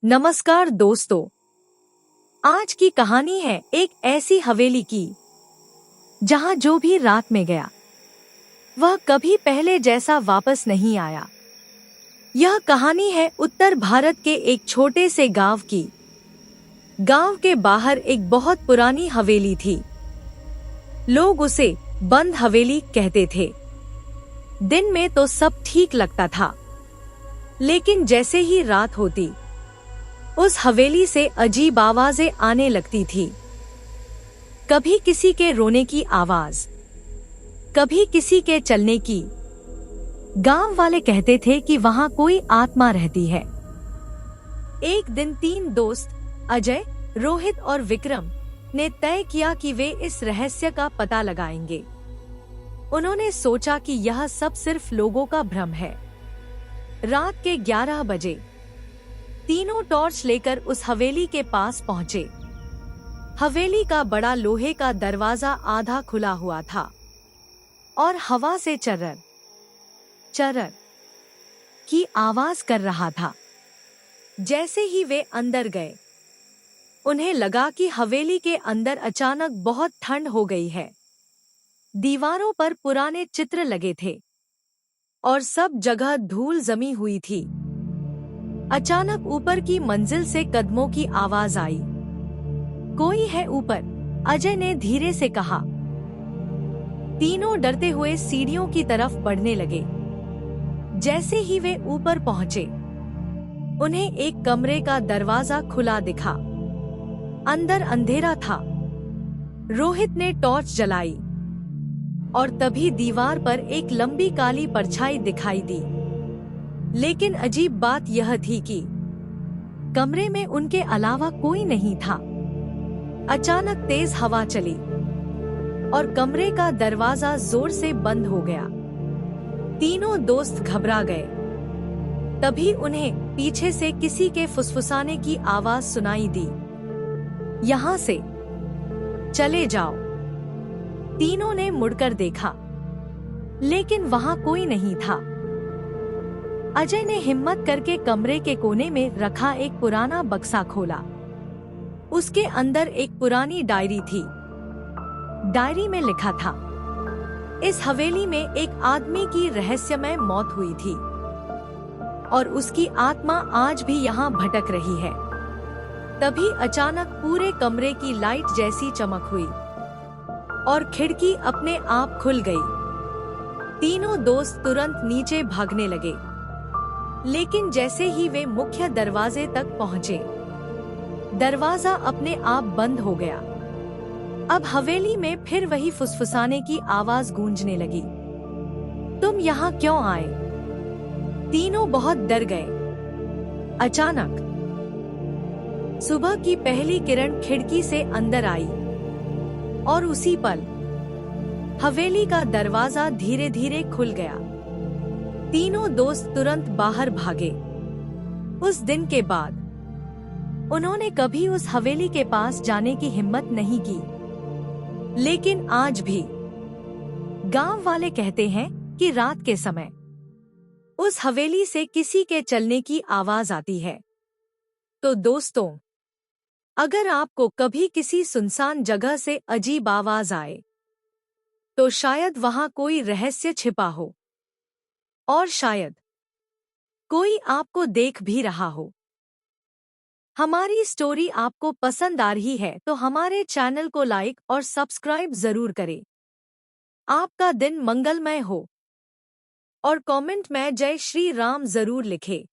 नमस्कार दोस्तों, आज की कहानी है एक ऐसी हवेली की जहां जो भी रात में गया वह कभी पहले जैसा वापस नहीं आया। यह कहानी है उत्तर भारत के एक छोटे से गांव की। गांव के बाहर एक बहुत पुरानी हवेली थी। लोग उसे बंद हवेली कहते थे। दिन में तो सब ठीक लगता था, लेकिन जैसे ही रात होती उस हवेली से अजीब आवाजें आने लगती थी। कभी किसी के रोने की आवाज, कभी किसी के चलने की। गांव वाले कहते थे कि वहां कोई आत्मा रहती है। एक दिन 3 दोस्त अजय, रोहित और विक्रम ने तय किया कि वे इस रहस्य का पता लगाएंगे। उन्होंने सोचा कि यह सब सिर्फ लोगों का भ्रम है। रात के 11 बजे तीनों टॉर्च लेकर उस हवेली के पास पहुंचे। हवेली का बड़ा लोहे का दरवाजा आधा खुला हुआ था और हवा से चर्र चर्र की आवाज कर रहा था। जैसे ही वे अंदर गए, उन्हें लगा कि हवेली के अंदर अचानक बहुत ठंड हो गई है। दीवारों पर पुराने चित्र लगे थे और सब जगह धूल जमी हुई थी। अचानक ऊपर की मंजिल से कदमों की आवाज आई। कोई है ऊपर, अजय ने धीरे से कहा। तीनों डरते हुए सीढ़ियों की तरफ बढ़ने लगे। जैसे ही वे ऊपर पहुंचे, उन्हें एक कमरे का दरवाजा खुला दिखा। अंदर अंधेरा था। रोहित ने टॉर्च जलाई और तभी दीवार पर एक लंबी काली परछाई दिखाई दी। लेकिन अजीब बात यह थी कि कमरे में उनके अलावा कोई नहीं था। अचानक तेज हवा चली और कमरे का दरवाजा जोर से बंद हो गया। तीनों दोस्त घबरा गए। तभी उन्हें पीछे से किसी के फुसफुसाने की आवाज सुनाई दी। यहाँ से चले जाओ। तीनों ने मुड़कर देखा, लेकिन वहां कोई नहीं था। अजय ने हिम्मत करके कमरे के कोने में रखा एक पुराना बक्सा खोला। उसके अंदर एक पुरानी डायरी थी। डायरी में लिखा था, इस हवेली में एक आदमी की रहस्यमय मौत हुई थी और उसकी आत्मा आज भी यहाँ भटक रही है। तभी अचानक पूरे कमरे की लाइट जैसी चमक हुई और खिड़की अपने आप खुल गई। तीनों दोस्त तुरंत नीचे भागने लगे, लेकिन जैसे ही वे मुख्य दरवाजे तक पहुंचे, दरवाजा अपने आप बंद हो गया। अब हवेली में फिर वही फुसफुसाने की आवाज गूंजने लगी। तुम यहाँ क्यों आए? तीनों बहुत डर गए। अचानक सुबह की पहली किरण खिड़की से अंदर आई और उसी पल हवेली का दरवाजा धीरे धीरे खुल गया। तीनों दोस्त तुरंत बाहर भागे। उस दिन के बाद उन्होंने कभी उस हवेली के पास जाने की हिम्मत नहीं की। लेकिन आज भी गांव वाले कहते हैं कि रात के समय उस हवेली से किसी के चलने की आवाज आती है। तो दोस्तों, अगर आपको कभी किसी सुनसान जगह से अजीब आवाज आए, तो शायद वहां कोई रहस्य छिपा हो और शायद कोई आपको देख भी रहा हो। हमारी स्टोरी आपको पसंद आ रही है तो हमारे चैनल को लाइक और सब्सक्राइब जरूर करें। आपका दिन मंगलमय हो और कमेंट में जय श्री राम जरूर लिखें।